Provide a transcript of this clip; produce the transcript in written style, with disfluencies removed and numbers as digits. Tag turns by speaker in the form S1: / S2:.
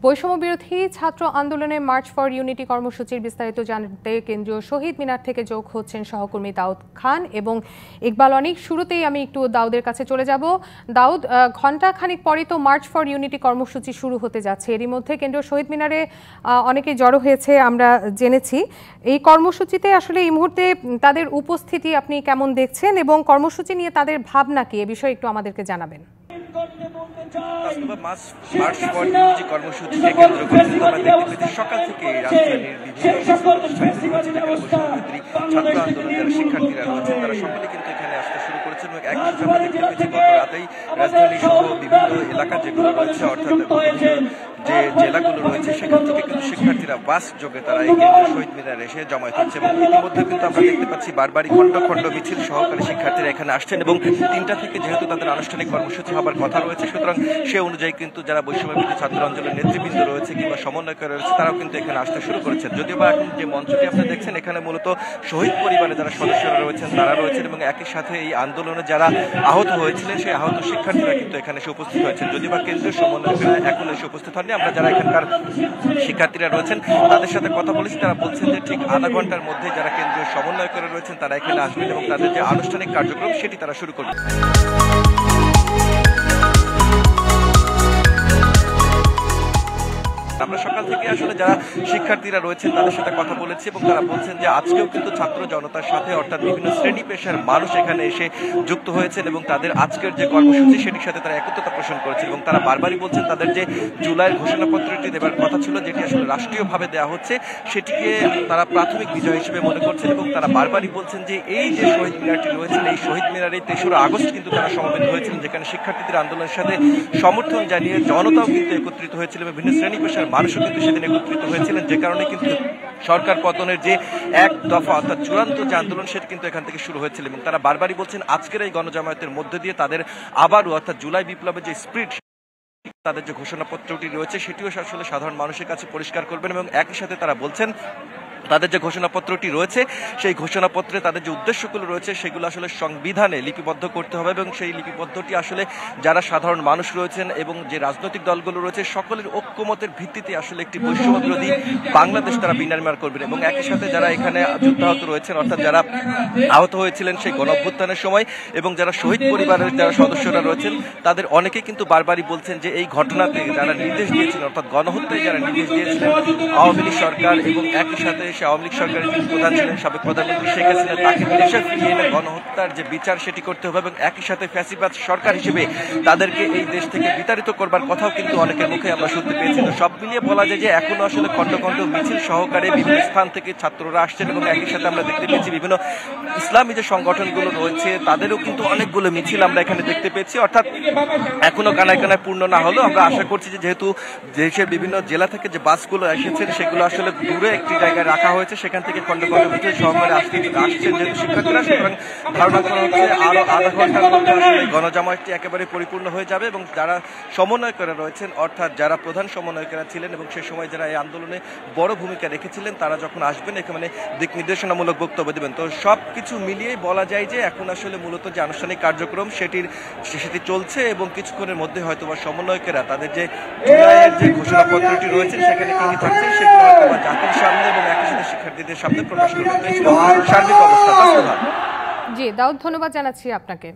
S1: বৈষম্য বিরোধী ছাত্র আন্দোলনে মার্চ ফর ইউনিটি কর্মসূচির বিস্তারিত জানতে কেন্দ্রীয় শহীদ মিনার থেকে যোগ হচ্ছেন সহকর্মী দাউদ খান এবং ইকবাল অনিক। শুরুতেই আমি একটু দাউদের কাছে চলে যাব। দাউদ, ঘণ্টা খানিক পরেই তো মার্চ ফর ইউনিটি কর্মসূচি শুরু হতে যাচ্ছে। এরই মধ্যে কেন্দ্রীয় শহীদ মিনারে অনেকে জড়ো হয়েছে আমরা জেনেছি। এই কর্মসূচিতে আসলে এই মুহূর্তে তাদের উপস্থিতি আপনি কেমন দেখছেন এবং কর্মসূচি নিয়ে তাদের ভাবনা কি, এ বিষয়ে একটু আমাদেরকে জানাবেন।
S2: মার্চ ফর ইউনিটি কর্মসূচিকে কেন্দ্র করে আমরা দেখতে পেয়েছি সকাল থেকে রাজধানীর বিভিন্ন ছাত্র আন্দোলন যারা শিক্ষার্থীরা রয়েছেন তারা সকলে কিন্তু এখানে আসতে শুরু করেছেন এবং একই সাথে আমরা দেখতে পেয়েছি গত রাতেই রাজধানী সহ বিভিন্ন এলাকা যেগুলো রয়েছে অর্থাৎ যে জেলাগুলো রয়েছে সেখান থেকে কিন্তু শিক্ষার্থীরা বাস যোগে তারা এই কেন্দ্রীয় শহীদ মিনারে এসে জমায়েত হচ্ছে এবং ইতিমধ্যে কিন্তু আমরা দেখতে পাচ্ছি বারবারই খণ্ড খণ্ড মিছিল সহকারে শিক্ষার্থীরা এখানে আসছেন এবং 3টা থেকে যেহেতু তাদের আনুষ্ঠানিক কর্মসূচি হবার কথা রয়েছে সুতরাং সে অনুযায়ী কিন্তু যারা বৈষম্য বিরোধী ছাত্র আন্দোলনের নেতৃবৃন্দ রয়েছে কিংবা সমন্বয়কারী রয়েছে তারাও কিন্তু এখানে আসতে শুরু করেছেন। যদিও বা এখন যে মঞ্চটি আপনি দেখছেন এখানে মূলত শহীদ পরিবারের যারা সদস্যরা রয়েছেন তারা রয়েছেন এবং একই সাথে এই আন্দোলনে যারা আহত হয়েছিলেন সেই আহত শিক্ষার্থীরা কিন্তু এখানে এসে উপস্থিত হয়েছেন। যদিও বা কেন্দ্রীয় সমন্বয়কারীরা এখন এসে উপস্থিত হননি। আমরা যারা এখানকার শিক্ষার্থীরা রয়েছেন তাদের সাথে কথা বলেছি, তারা বলছেন যে ঠিক আধা ঘন্টার মধ্যে যারা কেন্দ্রীয় সমন্বয়কারী রয়েছেন তারা এখানে আসবেন এবং তাদের যে আনুষ্ঠানিক কার্যক্রম সেটি তারা শুরু করবে। আমরা সকাল থেকে আসলে যারা শিক্ষার্থীরা রয়েছেন তাদের সাথে কথা বলেছি এবং তারা বলছেন যে আজকেও কিন্তু ছাত্র জনতার সাথে অর্থাৎ বিভিন্ন শ্রেণী পেশার মানুষ এখানে এসে যুক্ত হয়েছেন এবং তাদের আজকের যে কর্মসূচি সেটির সাথে তারা একত্রতা পোষণ করেছেন এবং তারা বারবারই বলছেন তাদের যে জুলাইয়ের ঘোষণাপত্রটি দেবার কথা ছিল যেটি আসলে রাষ্ট্রীয়ভাবে দেওয়া হচ্ছে সেটিকে তারা প্রাথমিক বিজয় হিসেবে মনে করছেন এবং তারা বারবারই বলছেন যে এই যে শহীদ মিনারটি রয়েছে এই শহীদ মিনারে ৩রা আগস্ট কিন্তু তারা সমবেত হয়েছিলেন যেখানে শিক্ষার্থীদের আন্দোলনের সাথে সমর্থন জানিয়ে জনতাও কিন্তু একত্রিত হয়েছিল এবং বিভিন্ন শ্রেণী পেশার মানুষও কিন্তু সেদিন একত্রিত হয়েছিলেন যে কারণে কিন্তু সরকার পতনের যে এক দফা অর্থাৎ চূড়ান্ত যে আন্দোলন সেটি কিন্তু এখান থেকে শুরু হয়েছিল এবং তারা বারবারই বলছেন আজকের এই গণজামায়াতের মধ্য দিয়ে তাদের আবারও অর্থাৎ জুলাই বিপ্লবের যে স্পিরিট তাদের যে ঘোষণাপত্রটি রয়েছে সেটিও আসলে সাধারণ মানুষের কাছে পরিষ্কার করবেন এবং একই সাথে তারা বলছেন তাদের যে ঘোষণাপত্রটি রয়েছে সেই ঘোষণাপত্রে তাদের যে উদ্দেশ্যগুলো রয়েছে সেগুলো আসলে সংবিধানে লিপিবদ্ধ করতে হবে এবং সেই লিপিবদ্ধটি আসলে যারা সাধারণ মানুষ রয়েছেন এবং যে রাজনৈতিক দলগুলো রয়েছে সকলের ঐক্যমতের ভিত্তিতে আসলে একটি বৈষম্য বিরোধী বাংলাদেশ তারা বিনির্মাণ করবেন এবং একই সাথে যারা এখানে যুদ্ধাহত রয়েছেন অর্থাৎ যারা আহত হয়েছিলেন সেই গণঅভ্যুত্থানের সময় এবং যারা শহীদ পরিবারের যারা সদস্যরা রয়েছেন তাদের অনেকেই কিন্তু বারবারই বলছেন যে এই ঘটনাতে যারা নির্দেশ দিয়েছিলেন অর্থাৎ গণহত্যায় যারা নির্দেশ দিয়েছিলেন আওয়ামী লীগ সরকার এবং একই সাথে আওয়ামী লীগ সরকারের যিনি প্রধান ছিলেন সাবেক প্রধানমন্ত্রী শেখ হাসিনা তাকে দেশে ফিরিয়ে এনে গণহত্যার যে বিচার সেটি করতে হবে এবং একই সাথে ফ্যাসিবাদ সরকার হিসেবে তাদেরকে এই দেশ থেকে বিতাড়িত করবার কথাও কিন্তু অনেকের মুখে আমরা শুনতে পেয়েছি। তো সব মিলিয়ে বলা যায় যে এখনো আসলে খণ্ড খণ্ড মিছিল সহকারে বিভিন্ন স্থান থেকে ছাত্ররা আসছেন এবং একই সাথে আমরা দেখতে পেয়েছি বিভিন্ন ইসলামী যে সংগঠনগুলো রয়েছে তাদেরও কিন্তু অনেকগুলো মিছিল আমরা এখানে দেখতে পেয়েছি। অর্থাৎ এখনো কানায় কানায় পূর্ণ না হলেও আমরা আশা করছি যে যেহেতু দেশের বিভিন্ন জেলা থেকে যে বাসগুলো এসেছেন সেগুলো আসলে দূরে একটি জায়গায় রাখা হয়েছে সেখান থেকে খণ্ড খণ্ড মিছিল সহকারে আসছেন যেহেতু শিক্ষার্থীরা সুতরাং ধারণা করা হচ্ছে আরো আধা ঘন্টার মধ্যে আসলে গণজামায়াতটি একেবারে পরিপূর্ণ হয়ে যাবে এবং যারা সমন্বয়কারী রয়েছেন অর্থাৎ যারা প্রধান সমন্বয়কারী ছিলেন এবং সেই সময় যারা এই আন্দোলনে বড় ভূমিকা রেখেছিলেন তারা যখন আসবেন এখানে দিক নির্দেশনামূলক বক্তব্য দেবেন। তো সব কিছু মিলিয়ে বলা যায় যে এখন আসলে মূলত যে আনুষ্ঠানিক কার্যক্রম সেটি চলছে এবং কিছুক্ষণের মধ্যে হয়তো বা সমন্বয়কেরা তাদের যে জুলাইয়ের যে ঘোষণাপত্রটি রয়েছে সেখানে কি কি থাকছে সেগুলো হয়তো বা জাতির সামনে এবং একই সাথে শিক্ষার্থীদের সামনে প্রকাশ করতে সার্বিক অবস্থা।
S1: জি দাউদ, ধন্যবাদ জানাচ্ছি আপনাকে।